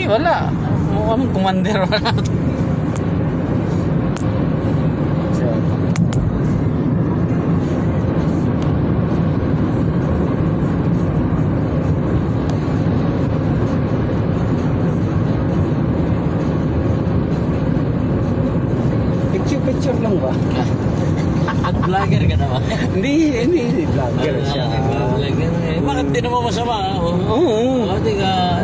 Hindi, wala. Anong commander wala. Picture lang ba? Vlogger ka naman. Hindi vlogger siya. Vlogger eh. Bakit di naman masama? Oo. Di ka,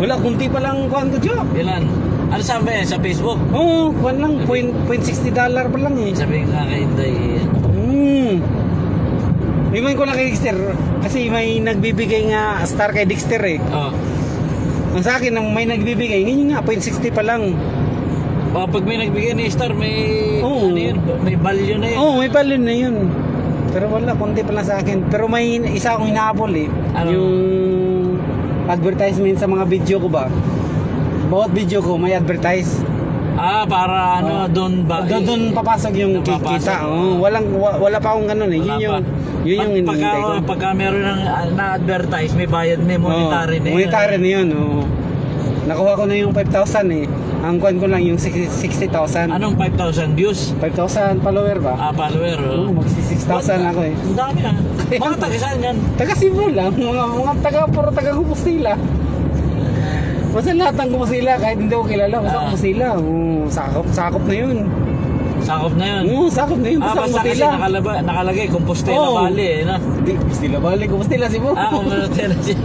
Wala, kunti pa lang kuhan ko, Joe. Ilan? Ano sabi sa Facebook? Oo, kuhan lang. $0.60 pa lang eh. Sabi nga kay Inday. Iwan ko lang kay Dexter. Kasi may nagbibigay nga star kay Dexter eh. Oh. Ang sa akin, may nagbibigay, ngayon nga, $0.60 pa lang. Pag may nagbigay ni Star, may ano yun, may value na yun. Oo, may value na yun. Pero wala, konti pa lang sa akin. Pero may isa akong hinahabol eh. Ano? Yung advertisement sa mga video ko ba. Bawat video ko may advertise. Para ano, doon ba? Doon papasok yung kita. Wala pa akong ganun eh. Yun yung hinihintay ko. Pagka meron ng na-advertise, may bayad, may monetary na yun. Monetary na yun, oo. Nakuha ko na yung 5,000 eh. Ang kuhan ko lang yung 60,000. Anong 5,000 views? 5,000 follower ba? Follower. Oo, magsi-6,000 ako eh. Ang dami na. Mga taga-saan yan? Taga Cebu lang. Mga puro taga Compostela. Basta lahat ng Compostela, kahit hindi ko kilala, basta Compostela. Sakop na yun. Sakop na yun? Oo, sakop na yun. Basta Basta kasi nakalagay, Compostela Valley eh. No? Hindi, Compostela Valley, Compostela Cebu. Compostela Cebu.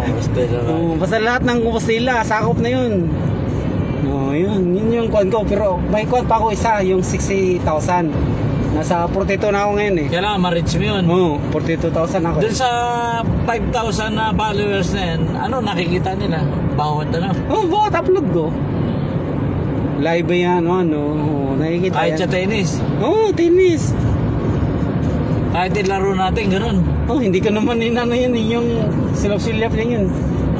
Compostela Valley. Basta lahat ng Compostela, sakop na yun. Yun yung kuhan ko. Pero may kuhan pa ako isa, yung 60,000. Nasa 42 na ako ngayon eh. Kailangan ma-reach mo yun. Oo, 42,000 ako. Doon sa 5,000 na followers na yan, ano nakikita nila? Bawat ano? Bawat upload ko. Live ba yan? Nakikita Kahit yan. sa tennis. Tennis. Kahit ilaro natin, ganun. Hindi ko naman inano yun, yung silap-silap na yun.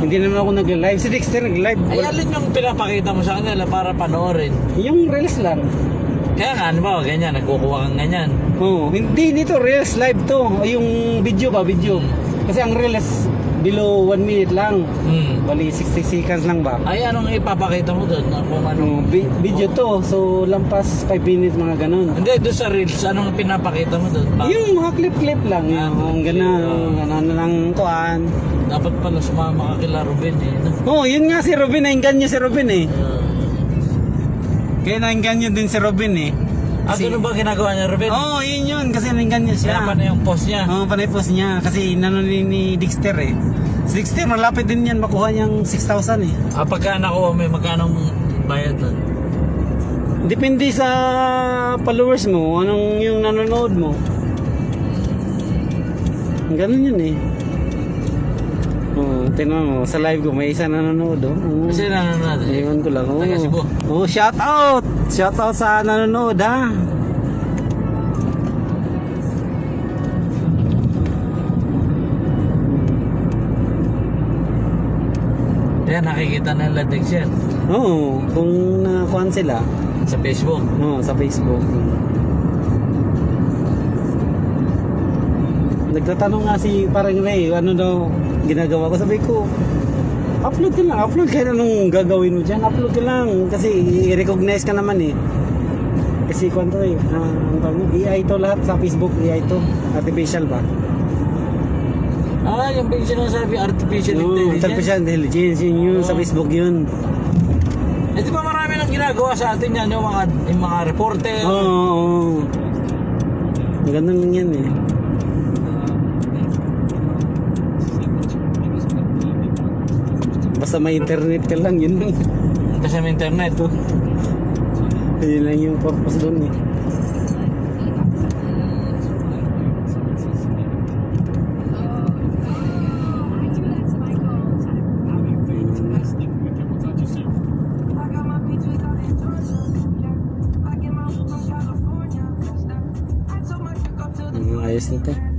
Hindi naman ako nag-live. Si Dexter nag-live. Ay, alin yung pinapakita mo sa kanila para panoorin? Yung reels lang. Kaya nga, ano ba, ganyan, nagkukuha kang ganyan. Hindi dito, reels live to. Yung video ba, video. Kasi ang reels, below 1 minute lang. Bali, 60 seconds lang ba? Ay, anong ipapakita mo doon? Kung ano? Video to, so lampas 5 minutes, mga ganun. Hindi, doon sa reels, anong pinapakita mo doon? Yung mga clip-clip lang. Yung gano'n, ano lang kuhan. Dapat pala sumama ka kila Ruben eh. Yun nga si Ruben, nainggan niyo si Ruben eh. Kaya nainggan niyo din si Ruben eh. Ano ba ginagawa niya, Ruben? Yun. Kasi nainggan niyo siya. Kaya pa na yung post niya? Panay post niya. Kasi nanonin ni Dexter eh. Si Dexter, malapit din yan makuha niyang 6,000 eh. Pagka nakuha, may magkanong bayad doon? Depende sa followers mo, anong yung nanonood mo. Ganun yun eh. Tingnan mo, sa live ko may isa nanonood Kasi nanonood eh. Iwan ko lang. Taga Cebu. Shout out! Shout out sa nanonood ha. Kaya nakikita na nila Dexter. Kung nakuhan sila. Sa Facebook. Sa Facebook. Nagtatanong nga si parang Ray, ano daw ginagawa ko. Sabi ko, upload ka lang, upload. Kaya anong gagawin mo dyan? Upload ka lang. Kasi i-recognize ka naman eh. Kasi kung ito AI to lahat sa Facebook, AI to. Artificial ba? Yung sinasabi, artificial intelligence. Artificial intelligence, yun sa Facebook yun. Di ba marami nang ginagawa sa atin yan, yung mga reporter? Maganda lang yan eh. Basta may internet ka lang, yun lang. Kasi may internet. Yun lang yung purpose doon eh. Ayos na to.